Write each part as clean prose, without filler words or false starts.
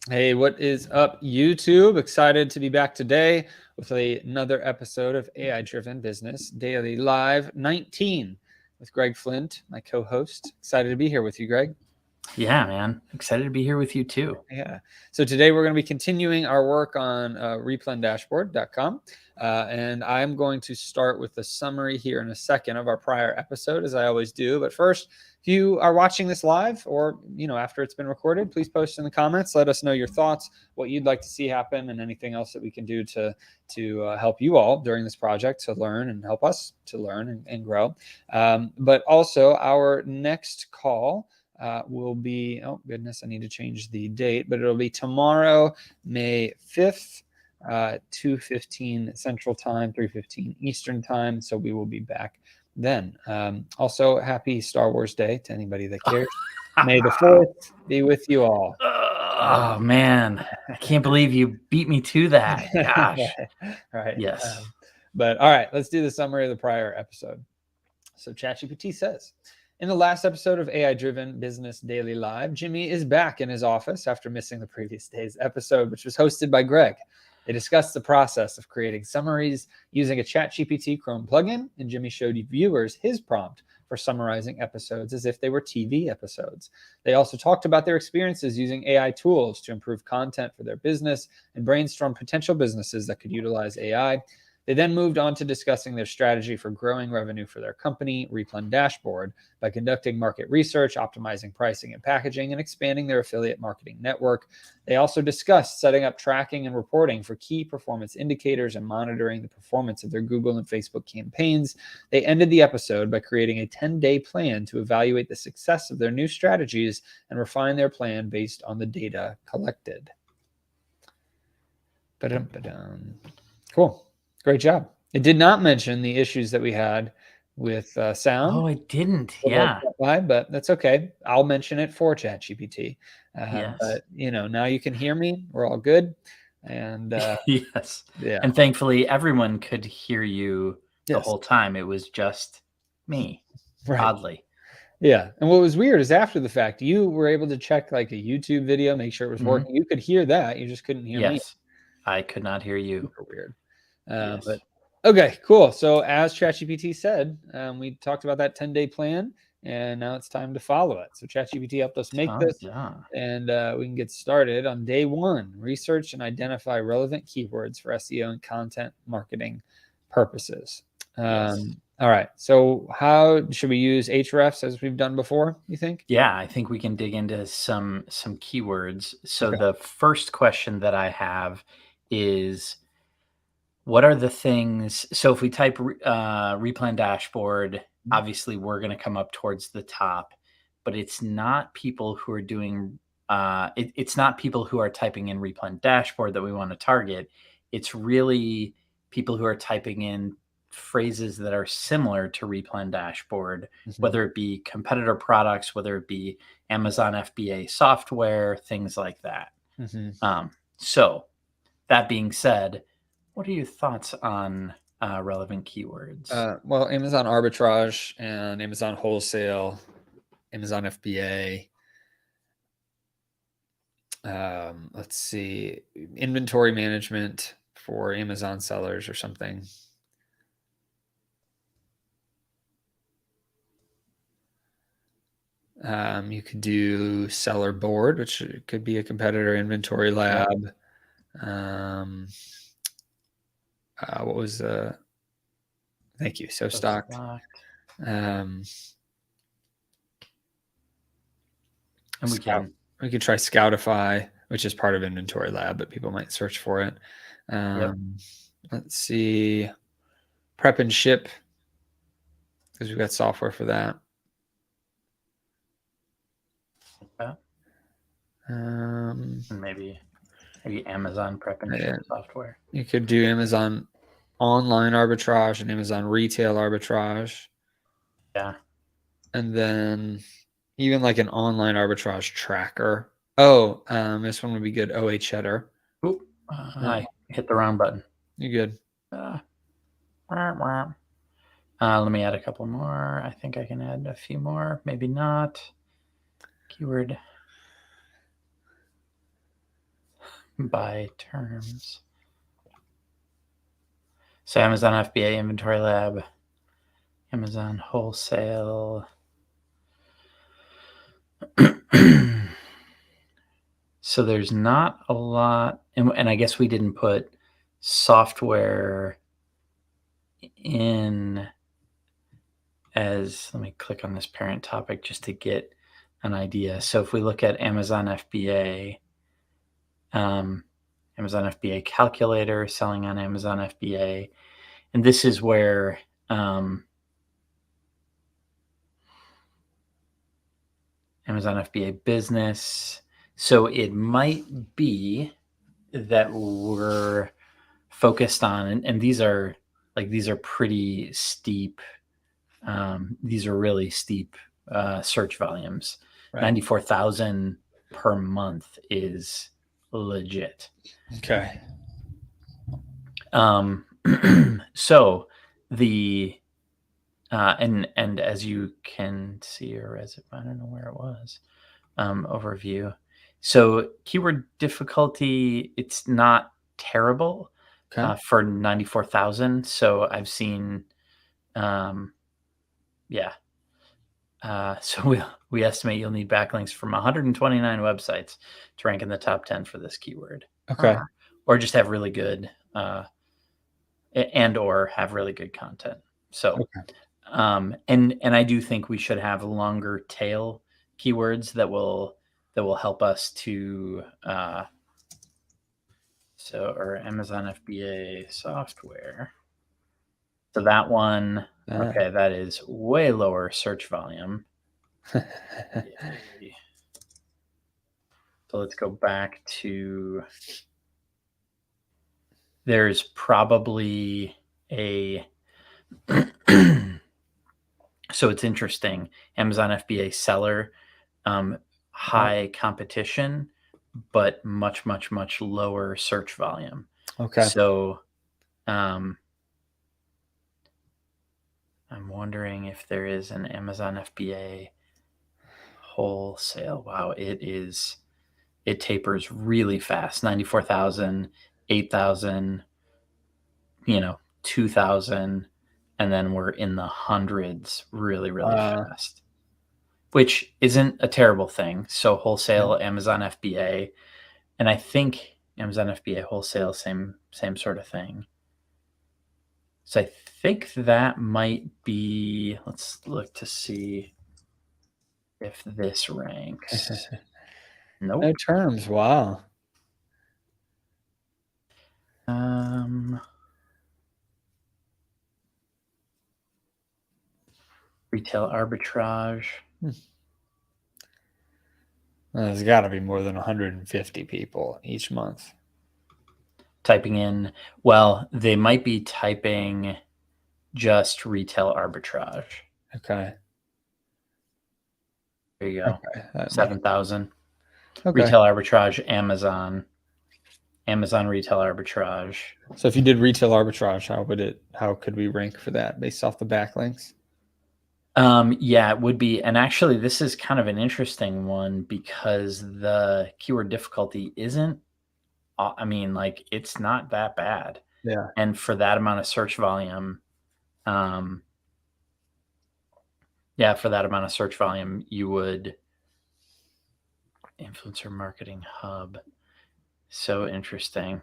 Hey, what is up, YouTube? Excited to be back today with another episode of AI Driven Business Daily Live 19 with Greg Flint, my co host. Excited to be here with you, Greg. Yeah, man. Excited to be here with you too. Yeah. So today we're going to be continuing our work on replendashboard.com. And I'm going to start with the summary here in a second of our prior episode, as I always do. But first, if you are watching this live or, after it's been recorded, please post in the comments. Let us know your thoughts, what you'd like to see happen, and anything else that we can do to help you all during this project to learn and help us to learn and grow. But also our next call will be, oh goodness, I need to change the date, but it'll be tomorrow, May 5th, 2:15 Central Time, 3:15 Eastern Time. So we will be back then. Also, happy Star Wars Day to anybody that cares. May the 4th be with you all. Oh, man. I can't believe you beat me to that. Gosh. Right. Yes. But all right, let's do the summary of the prior episode. So ChatGPT says, in the last episode of AI Driven Business Daily Live, Jimmy is back in his office after missing the previous day's episode, which was hosted by Greg. They discussed the process of creating summaries using a ChatGPT Chrome plugin, and Jimmy showed viewers his prompt for summarizing episodes as if they were TV episodes. They also talked about their experiences using AI tools to improve content for their business and brainstorm potential businesses that could utilize AI. They then moved on to discussing their strategy for growing revenue for their company, Replen Dashboard, by conducting market research, optimizing pricing and packaging, and expanding their affiliate marketing network. They also discussed setting up tracking and reporting for key performance indicators and monitoring the performance of their Google and Facebook campaigns. They ended the episode by creating a 10-day plan to evaluate the success of their new strategies and refine their plan based on the data collected. Ba-dum-ba-dum. Cool. Great job. It did not mention the issues that we had with sound. Oh, I didn't. Yeah. But that's okay. I'll mention it for ChatGPT. Yes. But now you can hear me. We're all good. And Yes. yeah, And thankfully, everyone could hear you the yes, whole time. It was just me, right. oddly. Yeah. And what was weird is after the fact, you were able to check like a YouTube video, make sure it was Mhm. working. You could hear that. You just couldn't hear me. Yes. I could not hear you. Super weird. But Yes. okay, cool. So as ChatGPT said, we talked about that 10-day plan, and now it's time to follow it. So ChatGPT helped us make this, Ta-da. and we can get started on day one. Research and identify relevant keywords for SEO and content marketing purposes. Yes. All right. So how should we use Hrefs as we've done before, you think? Yeah, I think we can dig into some keywords. So Okay. the first question that I have is, what are the things? So if we type replan dashboard, obviously we're going to come up towards the top, but it's not people who are doing. It's not people who are typing in replan dashboard that we want to target. It's really people who are typing in phrases that are similar to replan dashboard, Mhm. whether it be competitor products, whether it be Amazon FBA software, things like that. Mhm. So that being said, what are your thoughts on relevant keywords? Well, Amazon arbitrage and Amazon wholesale, Amazon FBA. Let's see, inventory management for Amazon sellers or something. You could do seller board, which could be a competitor, inventory Yep. lab. What was thank you, so stocked. Um, And we Scout. can. We could try Scoutify, which is part of inventory lab, but people might search for it. Yep. Let's see, prep and ship, because we've got software for that. Okay. Um, And maybe Amazon prep and ship software. You could do Amazon online arbitrage and Amazon retail arbitrage. Yeah. And then even like an online arbitrage tracker. Oh, this one would be good. OH header. Oop, I hit the wrong button. You good? Let me add a couple more. I think I can add a few more. Maybe not. Keyword. by terms. So Amazon FBA Inventory Lab, Amazon Wholesale. So there's not a lot, and I guess we didn't put software in as, let me click on this parent topic just to get an idea. So if we look at Amazon FBA, Amazon FBA calculator, selling on Amazon FBA, and this is where Amazon FBA business. So it might be that we're focused on, and these are pretty steep. These are really steep search volumes. Right. 94,000 per month is legit. Okay. So the and as you can see, or as if I don't know where it was, overview. So keyword difficulty, it's not terrible. Okay. For 94,000. So I've seen, yeah. So we estimate you'll need backlinks from 129 websites to rank in the top 10 for this keyword. Okay. Or just have really good, and or have really good content. So, Okay. And I do think we should have longer tail keywords that will help us to, or Amazon FBA software. So that one, okay, that is way lower search volume. Yay. So let's go back to, there's probably a, so it's interesting, Amazon FBA seller, high competition, but much, much, much lower search volume. Okay. So I'm wondering if there is an Amazon FBA wholesale. Wow, it tapers really fast. 94,000, 8,000, 2,000, and then we're in the hundreds really, really fast, which isn't a terrible thing. So wholesale, Amazon FBA, and I think Amazon FBA wholesale, same sort of thing. So I think that might be, let's look to see if this ranks. Nope. No terms. Wow. Retail arbitrage. There's got to be more than 150 people each month typing in. Well, they might be typing just retail arbitrage. Okay. There you go. Okay. 7,000. Okay. Retail arbitrage, Amazon retail arbitrage. So if you did retail arbitrage, how could we rank for that based off the backlinks? Yeah, it would be. And actually, this is kind of an interesting one because the keyword difficulty isn't, it's not that bad. Yeah. And for that amount of search volume, you would, influencer marketing hub. So interesting.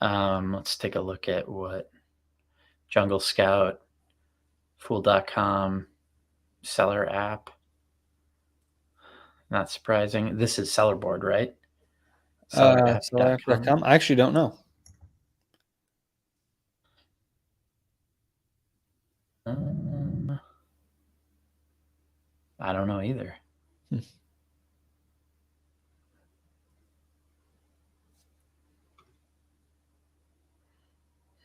Let's take a look at what Jungle Scout, Fool.com, seller app. Not surprising. This is Seller Board, right? Sellerapp.com. I actually don't know. I don't know either.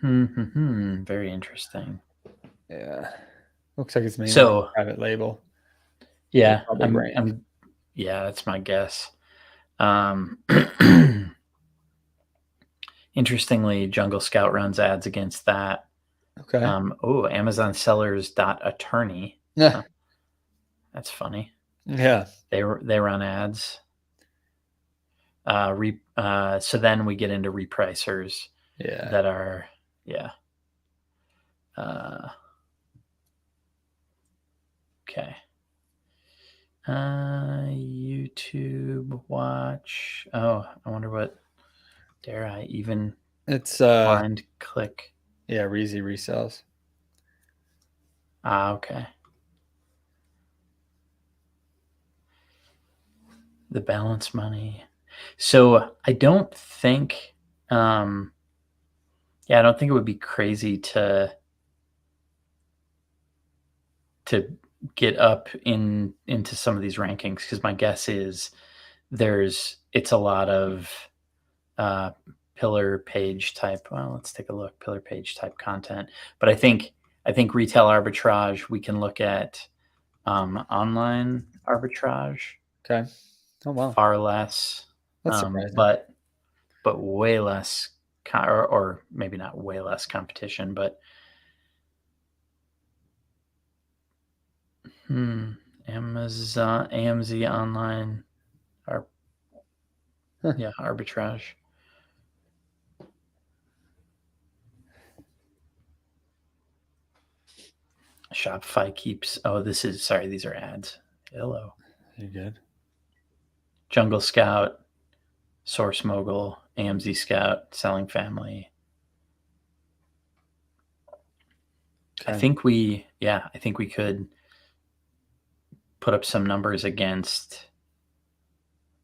Very interesting. Yeah. Looks like it's mainly a private label. Yeah, yeah, that's my guess. Interestingly, Jungle Scout runs ads against that. Okay. Amazon sellers.attorney. Yeah. That's funny. Yeah. They run ads. So then we get into repricers Yeah. that are, yeah. Okay. YouTube watch. Oh, I wonder what, dare I even It's blind click? yeah, Reezy resells. Okay. The balance money. So I don't think, yeah, I don't think it would be crazy to get up into some of these rankings, because my guess is it's a lot of uh, pillar page type. Well, let's take a look. Pillar page type content, but I think retail arbitrage. We can look at online arbitrage. Okay. Oh wow. Far less, That's surprising. but way less, or maybe not way less competition, but Amazon, AMZ online, or yeah, arbitrage. Shopify keeps. Oh, sorry. These are ads. Hello. You're good. Jungle Scout, Source Mogul, AMZ Scout, Selling Family. Okay. I think we could put up some numbers against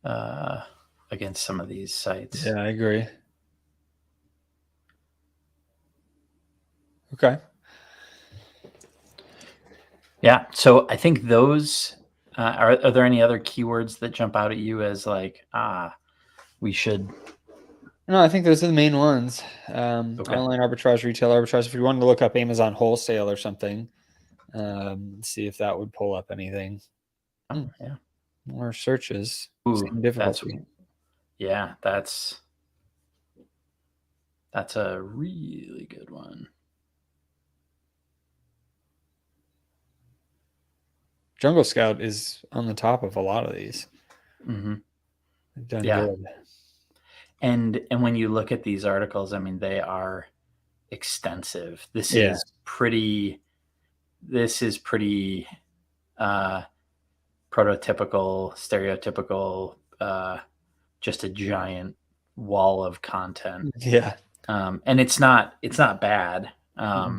some of these sites. Yeah, I agree. Okay. Yeah. So I think those are there any other keywords that jump out at you as like, we should? No, I think those are the main ones. Okay. Online arbitrage, retail arbitrage. If you wanted to look up Amazon wholesale or something, see if that would pull up anything. Oh, yeah. More searches. Ooh, Same difficulty. That's a really good one. Jungle Scout is on the top of a lot of these. Mm-hmm. They've done Yeah. good. And when you look at these articles, I mean, they are extensive. This Yeah. is pretty prototypical, stereotypical, just a giant wall of content. Yeah. And it's not bad.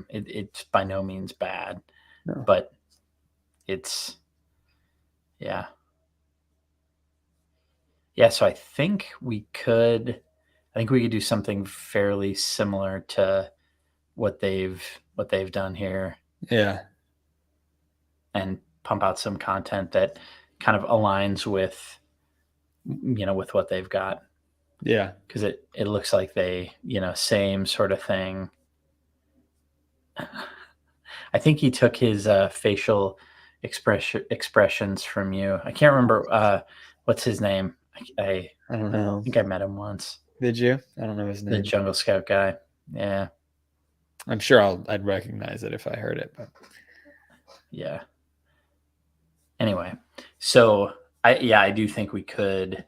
It's by no means bad, No. but it's, yeah. Yeah, so I think we could do something fairly similar to what they've done here, Yeah. and pump out some content that kind of aligns with with what they've got. Yeah. Because it looks like they, same sort of thing. I think he took his facial expressions from you. I can't remember what's his name. I don't know. think I met him once. Did you? I don't know his The name. Jungle Scout guy. Yeah. I'm sure I'd recognize it if I heard it, but Yeah. Anyway, so I do think we could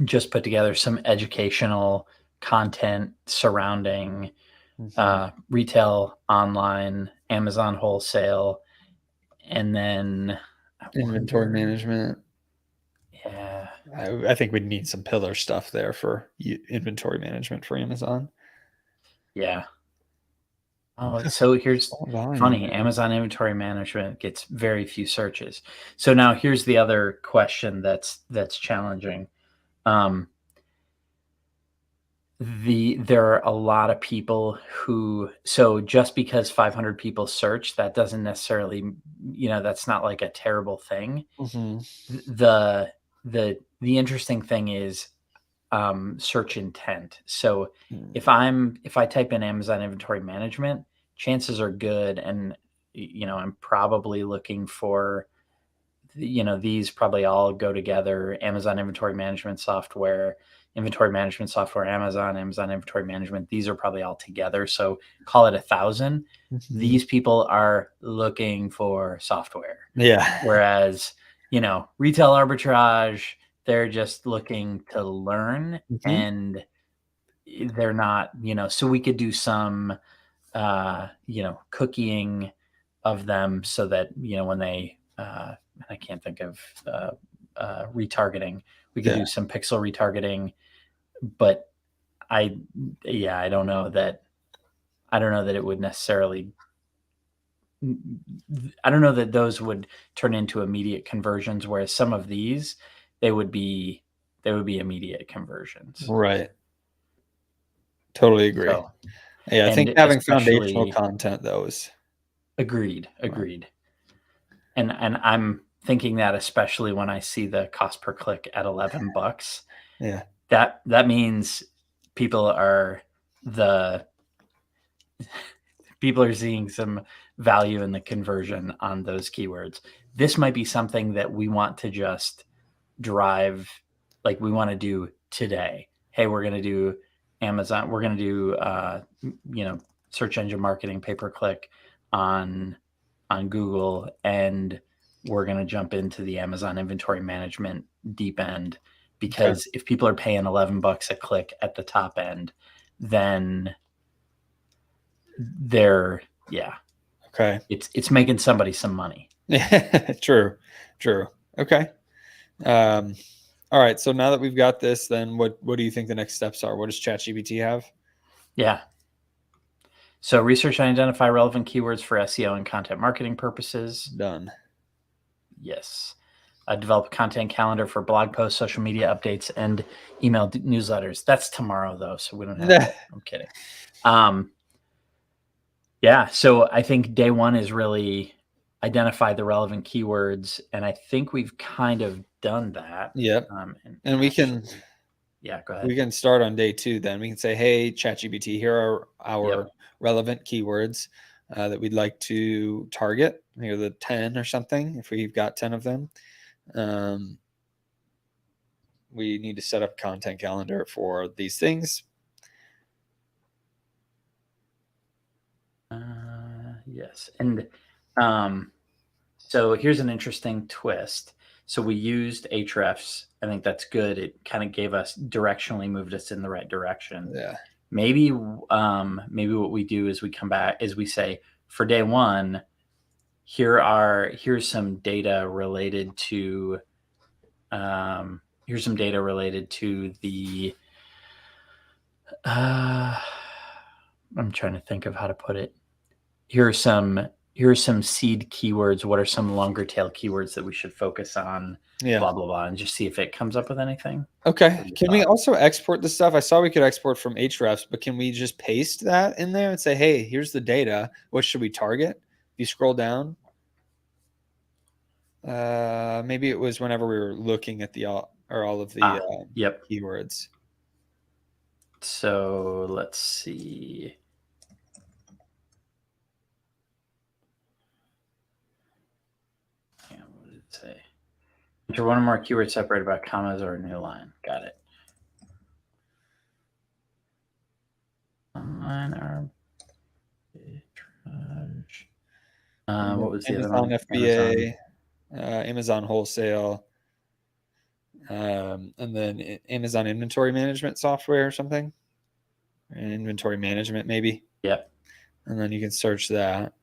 just put together some educational content surrounding retail, online, Amazon wholesale, and then inventory management. Yeah. I think we'd need some pillar stuff there for inventory management for Amazon. Yeah. Oh, so here's funny. Amazon inventory management gets very few searches. So now here's the other question that's challenging. There are a lot of people who, so just because 500 people search, that doesn't necessarily, that's not like a terrible thing. The interesting thing is search intent. So if I type in Amazon inventory management, chances are good, and I'm probably looking for, these probably all go together: Amazon inventory management software, Amazon inventory management. These are probably all together. So call it 1,000. These people are looking for software. Yeah. Whereas, retail arbitrage, They're just looking to learn, Mhm. and they're not, so we could do some, cookieing of them so that, when they, I can't think of retargeting, we could Yeah. do some pixel retargeting, but I, yeah, I don't know that it would necessarily, I don't know that those would turn into immediate conversions, whereas some of these, they would be immediate conversions. Right. Totally agree. So, Yeah, I think and having foundational especially content though is agreed, right. agreed. And I'm thinking that especially when I see the cost per click at $11, Yeah. that means people are the people are seeing some value in the conversion on those keywords. This might be something that we want to just drive, like we want to do today. Hey, we're going to do Amazon. We're going to do, search engine marketing pay per click on Google, and we're going to jump into the Amazon inventory management deep end, Okay. because if people are paying $11 a click at the top end, then they're, yeah, Okay. it's making somebody some money. True. True. Okay. Um, all right. So now that we've got this, then what do you think the next steps are? What does ChatGPT have? Yeah. So research and identify relevant keywords for SEO and content marketing purposes. Done. Yes. Develop a content calendar for blog posts, social media updates, and email newsletters. That's tomorrow, though, so we don't have to. I'm kidding. Yeah. So I think day one is really identify the relevant keywords, and I think we've kind of done that. Yep. And And actually, yeah, go ahead. we can start on day 2 then. We can say, hey, ChatGPT, here are our Yep. relevant keywords that we'd like to target. Here are the 10 or something, if we've got 10 of them. We need to set up a content calendar for these things. Yes. And so here's an interesting twist. So we used Ahrefs. I think that's good. It kind of gave us directionally, moved us in the right direction. Yeah. Maybe what we do is we come back, is we say for day one, here's some data related to the I'm trying to think of how to put it. Here are some seed keywords. What are some longer tail keywords that we should focus on? Yeah. Blah blah blah, and just see if it comes up with anything. Okay. Can we also export the stuff? I saw we could export from Ahrefs, but can we just paste that in there and say, hey, here's the data. What should we target? If you scroll down, maybe it was whenever we were looking at all of the Yep. keywords. So let's see. Yeah, what did it say? Enter one or more keywords separated by commas or a new line. Got it. Online arbitrage. What was the other Amazon one? FBA, Amazon wholesale, and then Amazon inventory management software or something. Inventory management, maybe. Yep. And then you can search that.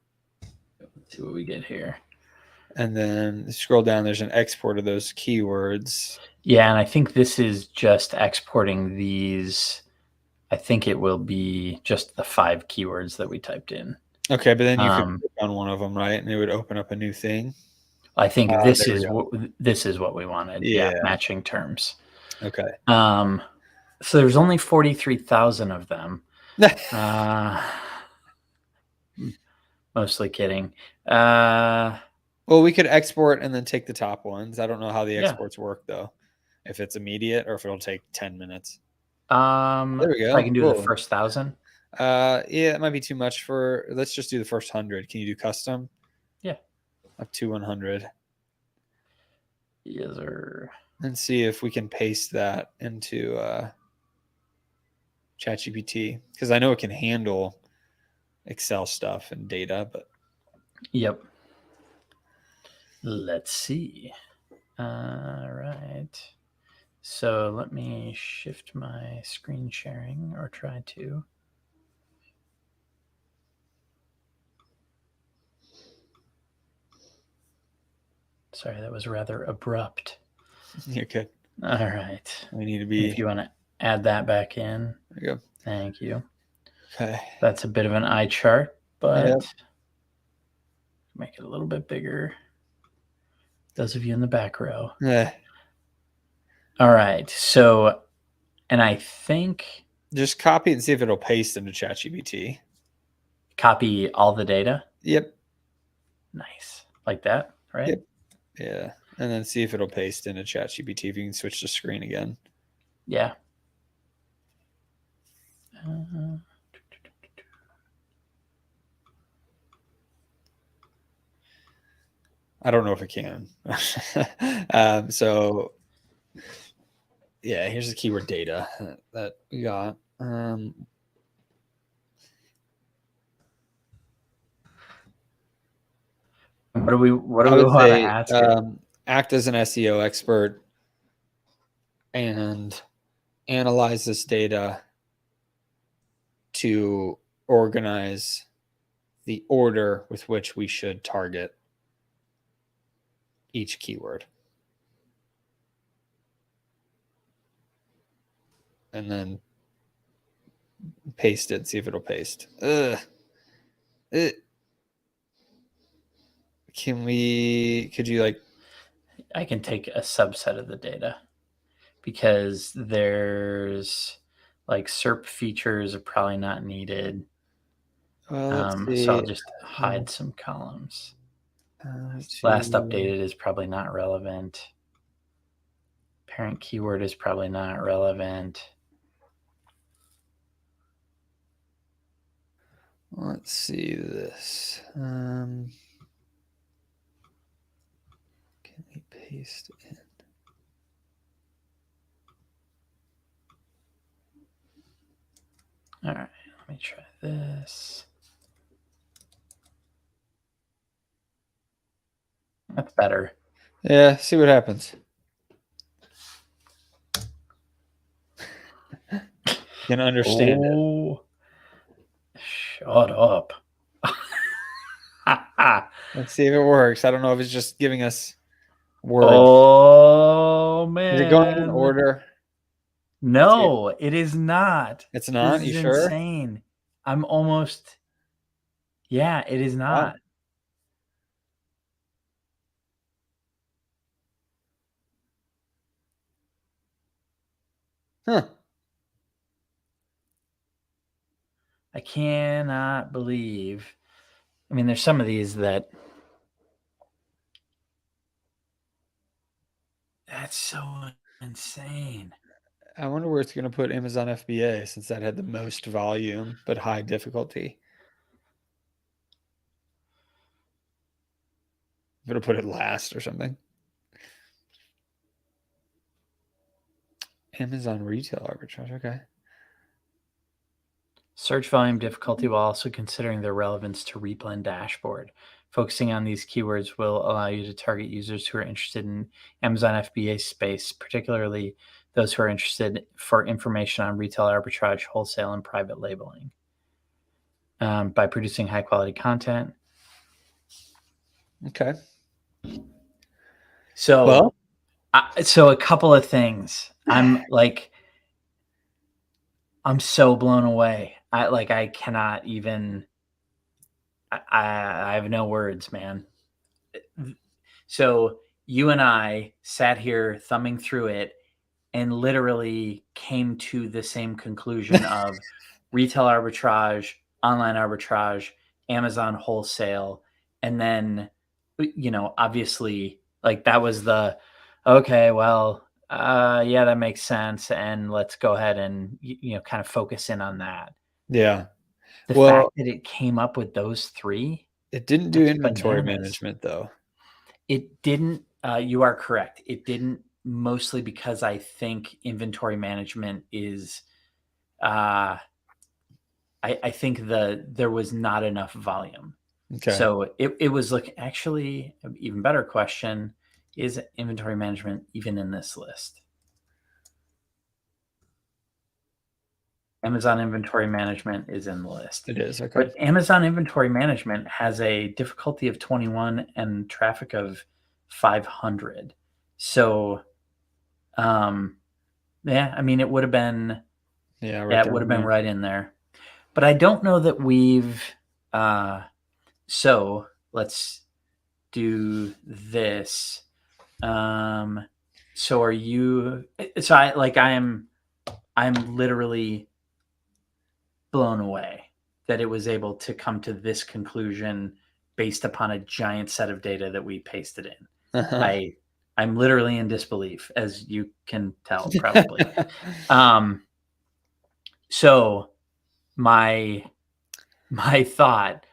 Let's see what we get here. And then scroll down, there's an export of those keywords. Yeah, and I think this is just exporting these. I think it will be just the 5 keywords that we typed in. Okay, but then you could click on one of them, right? And it would open up a new thing. I think this is what we wanted. Yeah. Matching terms. Okay. So there's only 43,000 of them. Mostly kidding. Well, we could export and then take the top ones. I don't know how the exports work though. If it's immediate or if it'll take 10 minutes. There we go. I can do the first 1,000. Yeah, it might be too much for. Let's just do the first 100. Can you do custom? Yeah. Up to 100. Yes, sir. And see if we can paste that into ChatGPT, because I know it can handle Excel stuff and data, but yep. Let's see. All right. So let me shift my screen sharing, or try to. Sorry, that was rather abrupt. You're good. All right. We need to And be. if you want to add that back in, There you go. thank you. Okay. That's a bit of an eye chart, but Yep. make it a little bit bigger. Those of you in the back row. Yeah. All right. So, and I think Just copy it and see if it'll paste into ChatGPT. copy all the data. Yep. Nice. Like that, right? Yep. Yeah. And then see if it'll paste into ChatGPT if you can switch the screen again. Yeah. I don't know if it can. So yeah, here's the keyword data that we got. What do we I would want to say ask it? act as an SEO expert and analyze this data to organize the order with which we should target each keyword. And then paste it, see if it'll paste. Could you like, I can take a subset of the data, because there's like SERP features are probably not needed. let's So see. I'll just hide some columns. To, Last updated is probably not relevant. Parent keyword is probably not relevant. let's see this. Can we paste in? All right, let me try this. That's better. Yeah, see what happens. Can understand it. Oh, shut up. Let's see if it works. I don't know if it's just giving us words. Oh, man. Is it going in order? No, it is not. It's not? This You is sure? insane. I'm almost. Yeah, it is not. Wow. Huh. I cannot believe. I mean, there's some of these that. That's so insane. I wonder where it's going to put Amazon FBA since that had the most volume but high difficulty. I'm going to put it last or something. Amazon retail arbitrage. Okay. Search volume difficulty while also considering their relevance to Replend dashboard. Focusing on these keywords will allow you to target users who are interested in Amazon FBA space, particularly those who are interested for information on retail arbitrage, wholesale, and private labeling. By producing high quality content. Okay. So, so a couple of things. I'm so blown away. I cannot even. I have no words, man. So you and I sat here thumbing through it and literally came to the same conclusion of retail arbitrage, online arbitrage, Amazon wholesale, and then obviously that was the okay, well, yeah, that makes sense, and let's go ahead and kind of focus in on that. Yeah. The Well, fact that it came up with those three, it didn't do that's inventory bananas. management though. It didn't. You are correct. It didn't, mostly because I think inventory management is. I think there was not enough volume. Okay. So it was actually an even better question: is inventory management even in this list? Amazon inventory management is in the list. It is, okay. But Amazon inventory management has a difficulty of 21 and traffic of 500. So, yeah, I mean, it would have been, Yeah, right yeah, it down would have been there. right in there. But I don't know that we've, so let's do this. So are you, so I'm literally blown away that it was able to come to this conclusion based upon a giant set of data that we pasted in. Uh-huh. I'm literally in disbelief, as you can tell, probably. So my thought,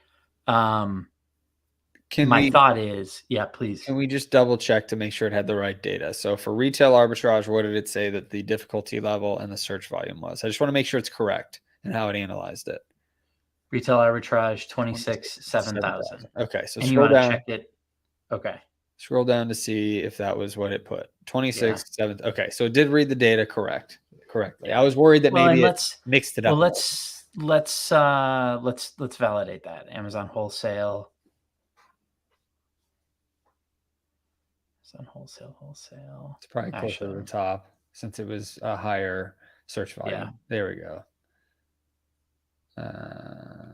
Can thought is, yeah, please. we just double check to make sure it had the right data? So for retail arbitrage, what did it say that the difficulty level and the search volume was? I just want to make sure it's correct and how it analyzed it. Retail arbitrage 26 7,000. 7,000. Okay, so And you scroll want to down. check it? Okay. Scroll down to see if that was what it put. Yeah. 26 7. Okay, so it did read the data correctly. Yeah. I was worried that Well, maybe and it mixed it up. let's validate that. Amazon wholesale. Wholesale. It's probably closer to the top since it was a higher search volume. Yeah. There we go.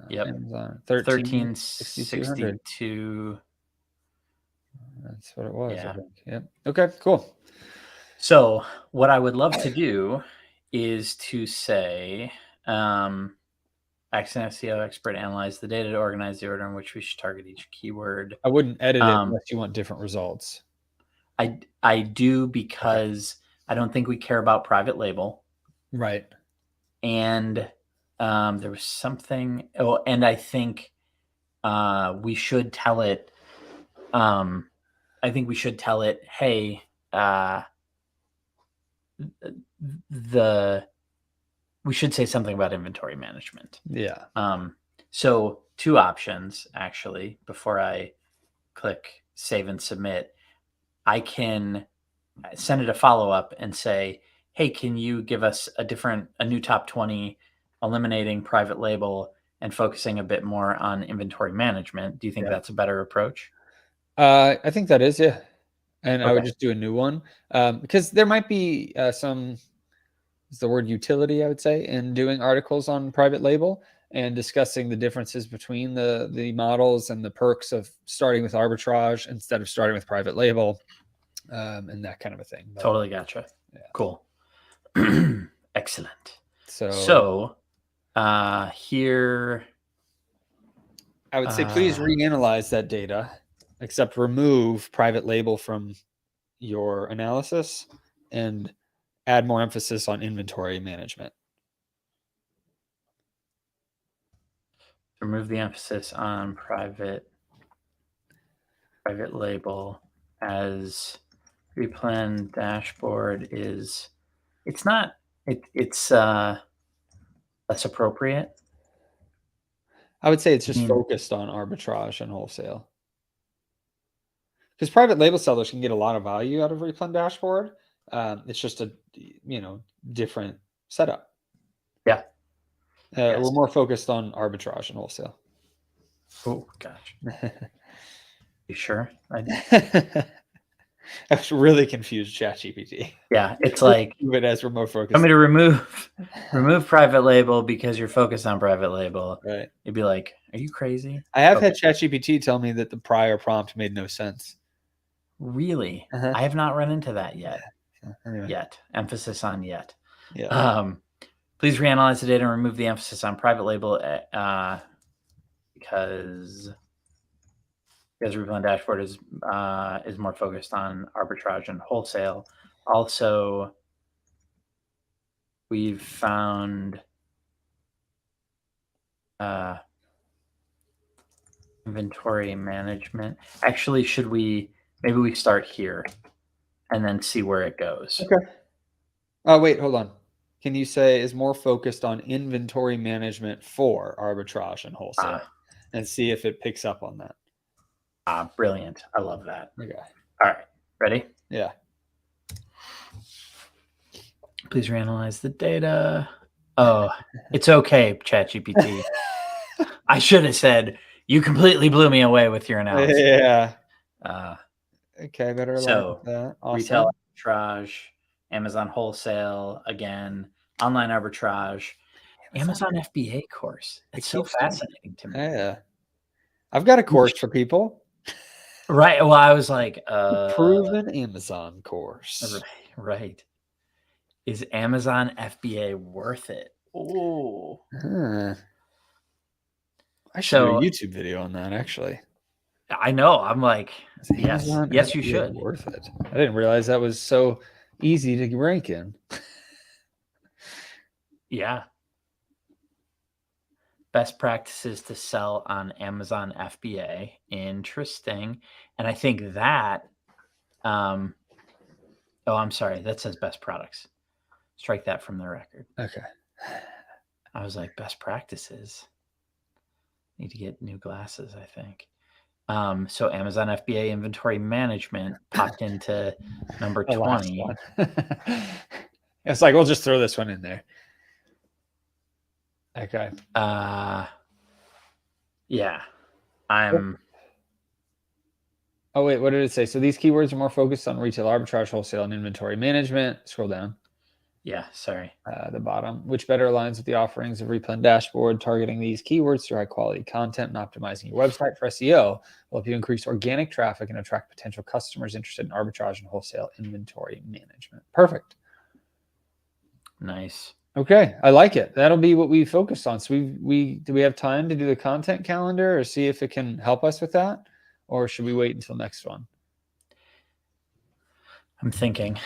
Yep. Amazon 13,662. That's what it was. Yeah. I think. Yep. Okay. Cool. So what I would love to do is to say, Accent SEO expert analyze the data to organize the order in which we should target each keyword. I wouldn't edit it unless you want different results. I do, because I don't think we care about private label. Right. And there was something. Oh, and I think we should tell it. I think we should tell it, hey, we should say something about inventory management. Yeah. So 2 options, actually, before I click save and submit. I can send it a follow-up and say, hey, can you give us a new top 20, eliminating private label and focusing a bit more on inventory management? Do you think that's a better approach? I think that is, yeah. And Okay. I would just do a new one because there might be some, is the word utility, I would say, in doing articles on private label and discussing the differences between the models and the perks of starting with arbitrage instead of starting with private label and that kind of a thing. But, totally gotcha. Yeah. Cool. Excellent. So here, I would say please reanalyze that data, except remove private label from your analysis and add more emphasis on inventory management. Remove the emphasis on private label, as replan dashboard is, it's not, it's less appropriate. I would say it's just focused on arbitrage and wholesale. Because private label sellers can get a lot of value out of replan dashboard. It's just a different setup. Yeah. Yes. We're more focused on arbitrage and wholesale. Oh gosh. You sure? I was really confused, ChatGPT. Yeah, it's like, but as we're more focused. Want me to remove private label because you're focused on private label. Right. You'd be like, are you crazy? I have had ChatGPT tell me that the prior prompt made no sense. Really? I have not run into that yet. Anyway. Yet. Emphasis on yet. Yeah. Please reanalyze the data and remove the emphasis on private label because replan dashboard is more focused on arbitrage and wholesale. Also, we've found inventory management. Actually, maybe we start here and then see where it goes. Okay. Oh, wait, hold on. Can you say is more focused on inventory management for arbitrage and wholesale and see if it picks up on that? Brilliant. I love that. Okay. All right. Ready? Yeah. Please reanalyze the data. Oh, it's okay, ChatGPT. I should have said, "You completely blew me away with your analysis." Yeah. Uh, Okay, better align with so that. retail Awesome. arbitrage, Amazon wholesale, again, online arbitrage, Amazon. Amazon FBA course. It It's so keeps going. fascinating to me. Yeah. I've got a course for people. Right, well, I was like, The proven Amazon course. right, right. Is Amazon FBA worth it? Oh. Huh. I should do a So, YouTube video on that, actually. I know, I'm like, Is yes, Amazon yes, you FBA should. worth it? I didn't realize that was so easy to rank in. Yeah. Best practices to sell on Amazon FBA. Interesting. And I think that, um, oh, I'm sorry, that says best products. Strike that from the record. Okay. I was like, best practices. Need to get new glasses, I think. So Amazon FBA inventory management popped into number The last 20. one. It's like, we'll just throw this one in there. Okay. Yeah. I'm Oh, wait, what did it say? So these keywords are more focused on retail arbitrage, wholesale, and inventory management. Scroll down. yeah, sorry. The bottom, which better aligns with the offerings of Replan Dashboard. Targeting these keywords through high quality content and optimizing your website for SEO will help you increase organic traffic and attract potential customers interested in arbitrage and wholesale inventory management. Perfect. Nice. Okay, I like it. That'll be what we focus on. So we do we have time to do the content calendar or see if it can help us with that, or should we wait until next one? I'm thinking.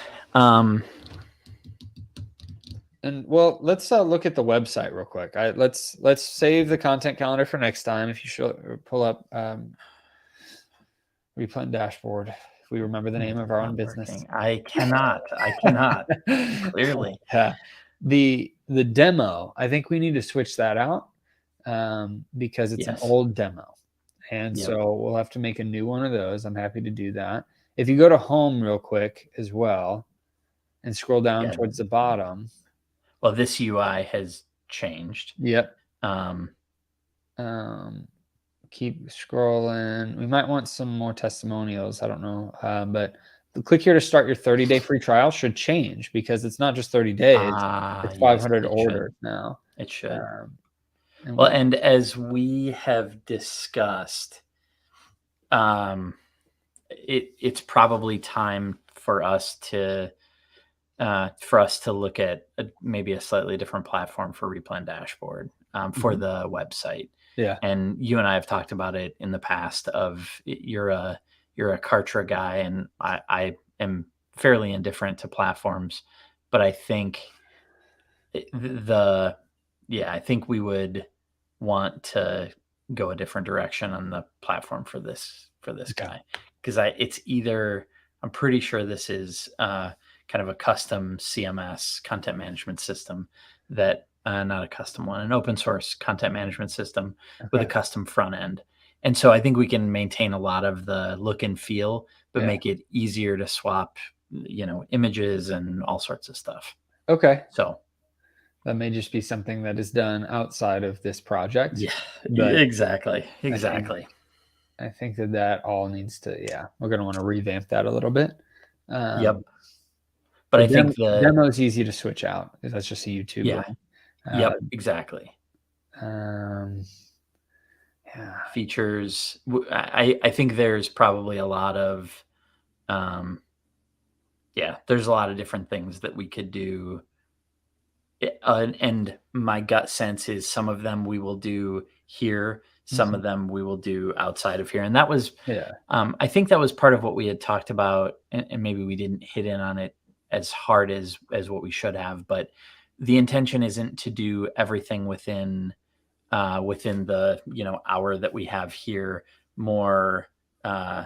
And well, let's look at the website real quick. Let's save the content calendar for next time. If you should pull up Replan Dashboard, if we remember the name of our own business. Working. I cannot. Clearly. Yeah. The demo, I think we need to switch that out because it's an Yes. old demo. And Yep. so we'll have to make a new one of those. I'm happy to do that. If you go to home real quick as well and scroll down Yeah. towards the bottom. Well, this UI has changed. Yep. Um, Keep scrolling. We might want some more testimonials. I don't know. But click here to start your 30-day free trial should change because it's not just 30 days. It's 500 yes, orders now. it should. And Well, and as we have discussed, it's probably time for us to look at maybe a slightly different platform for Replan Dashboard for the website. Yeah. And you and I have talked about it in the past. Of you're a Kartra guy, and I am fairly indifferent to platforms, but I think I think we would want to go a different direction on the platform for this guy, because it's either, I'm pretty sure this is kind of a custom CMS, content management system, that not a custom one, an open source content management system with a custom front end. And so I think we can maintain a lot of the look and feel, but make it easier to swap, images and all sorts of stuff. Okay. So that may just be something that is done outside of this project. Yeah, but exactly. I think that all needs to, we're going to want to revamp that a little bit. Yep. But I think the demo is easy to switch out because that's just a YouTube link. Yep, exactly. Features. I think there's probably a lot of, there's a lot of different things that we could do. And my gut sense is some of them we will do here, some of them we will do outside of here. And that was, I think that was part of what we had talked about, and maybe we didn't hit in on it as hard as what we should have, but the intention isn't to do everything within the hour that we have here. More we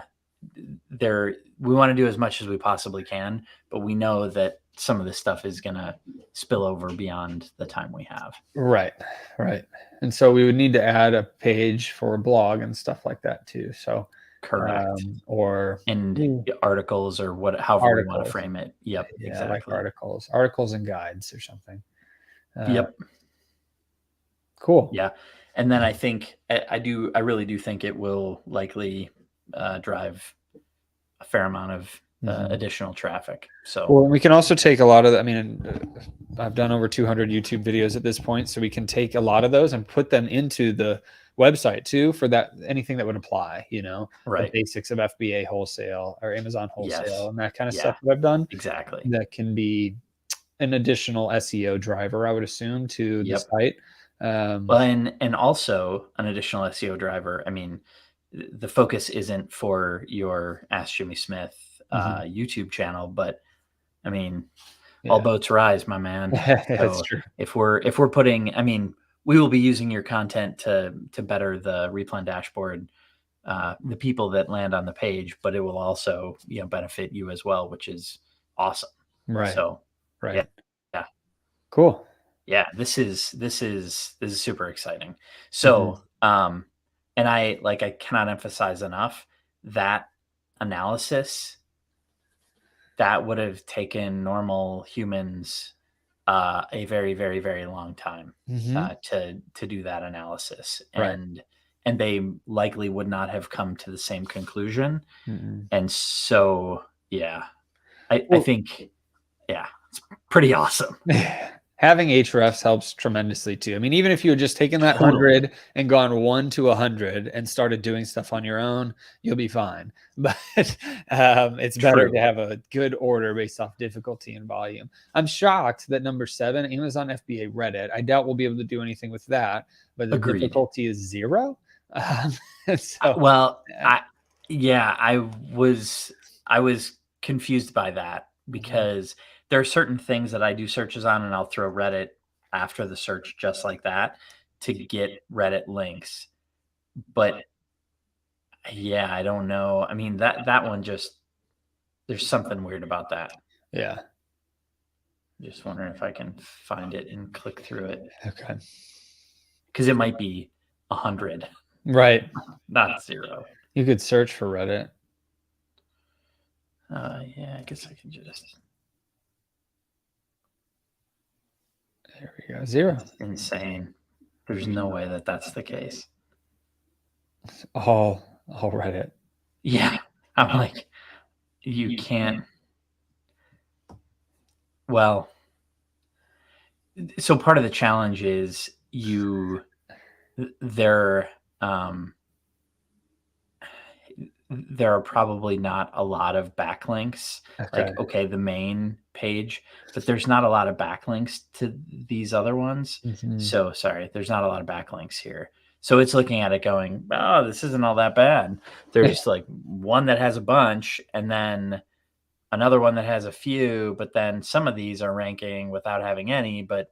want to do as much as we possibly can, but we know that some of this stuff is going to spill over beyond the time we have. Right. And so we would need to add a page for a blog and stuff like that too. So correct. And articles or however we want to frame it. Yep. Yeah, exactly. like articles and guides or something. Yep. Cool. Yeah. And then I think I really do think it will likely drive a fair amount of additional traffic. So Well, we can also take a lot of, I mean, I've done over 200 YouTube videos at this point, so we can take a lot of those and put them into the website too for that, anything that would apply, the right. basics of FBA wholesale or Amazon wholesale Yes. and that kind of Yeah. stuff that I've done. Exactly. That can be an additional SEO driver, I would assume, to the Yep. site. Well, and also an additional SEO driver. I mean, the focus isn't for your Ask Jimmy Smith YouTube channel, but I mean, all Yeah. boats rise, my man. That's So true. if we're putting, I mean, we will be using your content to better the replan dashboard, the people that land on the page, but it will also benefit you as well, which is awesome. Right. So Right. yeah, Cool. yeah, this is super exciting. So and I cannot emphasize enough that analysis that would have taken normal humans a very, very, very long time to do that analysis, Right. and they likely would not have come to the same conclusion. Mm-mm. And so, yeah, I Well- think, yeah, it's pretty awesome. Having Hrefs helps tremendously too. I mean, even if you had just taken that Totally. 100 and gone 1 to 100 and started doing stuff on your own, you'll be fine. But it's better True. to have a good order based off difficulty and volume. I'm shocked that number 7, Amazon FBA Reddit. I doubt we'll be able to do anything with that, but the Agreed. difficulty is 0. So Well, I was confused by that because there are certain things that I do searches on, and I'll throw Reddit after the search just like that to get Reddit links. But yeah, I don't know. I mean, that one just, there's something weird about that. yeah. Just wondering if I can find it and click through it, Okay. because it might be 100, Right. not 0. You could search for Reddit. Yeah, I guess I can just. There we go. 0. Insane. There's no way that that's the case. All Reddit. Yeah. I'm like, you can't. Well, so part of the challenge is there are probably not a lot of backlinks. Okay. Like, okay, the main page, but there's not a lot of backlinks to these other ones. So sorry, there's not a lot of backlinks here. So it's looking at it going, oh, this isn't all that bad. There's like one that has a bunch, and then another one that has a few, but then some of these are ranking without having any. But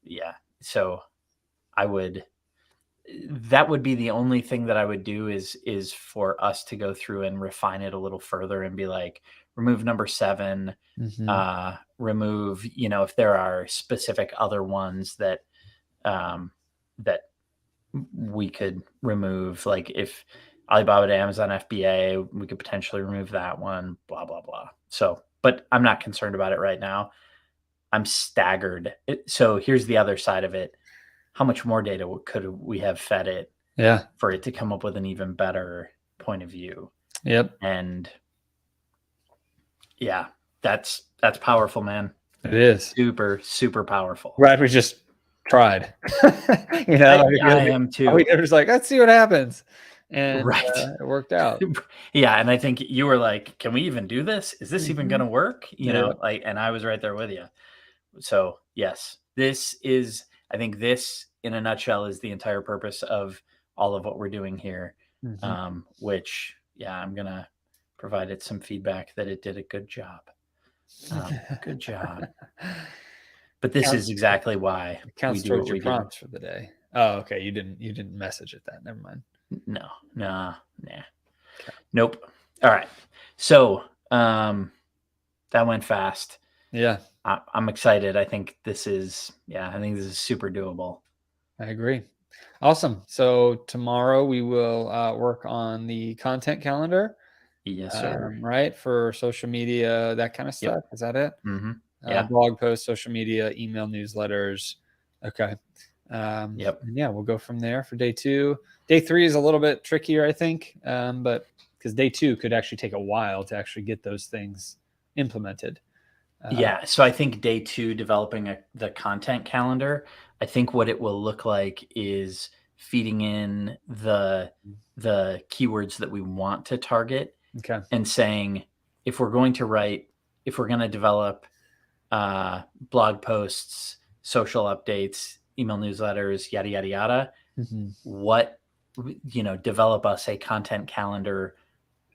yeah, so that would be the only thing that I would do is for us to go through and refine it a little further and be like, remove number 7, remove, if there are specific other ones that that we could remove, like if Alibaba to Amazon FBA, we could potentially remove that one, blah, blah, blah. So, but I'm not concerned about it right now. I'm staggered. So here's the other side of it. How much more data could we have fed it for it to come up with an even better point of view? Yep. And yeah, that's powerful, man. It is. Super, super powerful. Glad we just tried. I am too. We were just like, let's see what happens. And right. It worked out. Yeah. And I think you were like, can we even do this? Is this even going to work? And I was right there with you. So yes, I think this in a nutshell is the entire purpose of all of what we're doing here. Which, yeah, I'm going to provide it some feedback that it did a good job. Good job. But this is exactly why counts we do towards what your we prompts for the day. Oh, okay. You didn't message it that. Never mind. No. Okay. Nope. All right. So that went fast. Yeah. I'm excited. I think this is super doable. I agree. Awesome. So tomorrow we will work on the content calendar. Yes, sir. Right, for social media, that kind of stuff. Yep. Is that it? Yeah. Blog posts, social media, email newsletters. Okay. Yep. And yeah, we'll go from there for day 2. Day 3 is a little bit trickier, I think, but because day 2 could actually take a while to actually get those things implemented. Yeah. So I think day 2, developing the content calendar, I think what it will look like is feeding in the keywords that we want to target Okay. and saying, if we're going to develop blog posts, social updates, email newsletters, yada, yada, yada, what, develop us a content calendar,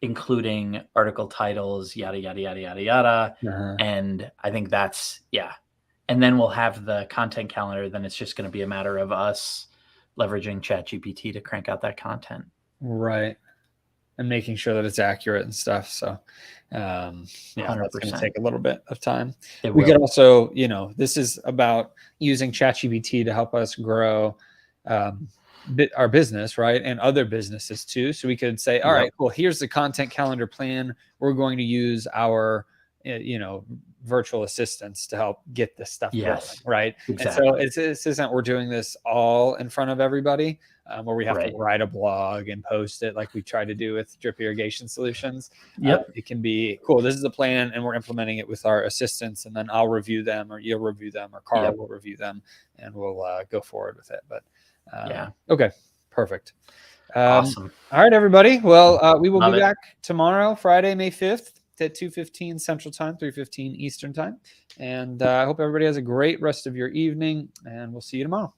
including article titles, yada, yada, yada, yada, yada. And I think that's, and then we'll have the content calendar. Then it's just going to be a matter of us leveraging ChatGPT to crank out that content. Right. And making sure that it's accurate and stuff. So, yeah, 100%. That's going to take a little bit of time. We could also, this is about using ChatGPT to help us grow our business, right? And other businesses too. So we could say, all right, well, here's the content calendar plan. We're going to use our, virtual assistants to help get this stuff going, right? Exactly. And so this isn't, we're doing this all in front of everybody, where we have to write a blog and post it like we try to do with drip irrigation solutions. It can be cool. This is a plan and we're implementing it with our assistants, and then I'll review them, or you'll review them, or Carl will review them, and we'll go forward with it. But okay, perfect. Awesome. All right, everybody. Well, we will be back tomorrow, Friday, May 5th at 2:15 Central Time, 3:15 Eastern Time. And I hope everybody has a great rest of your evening, and we'll see you tomorrow.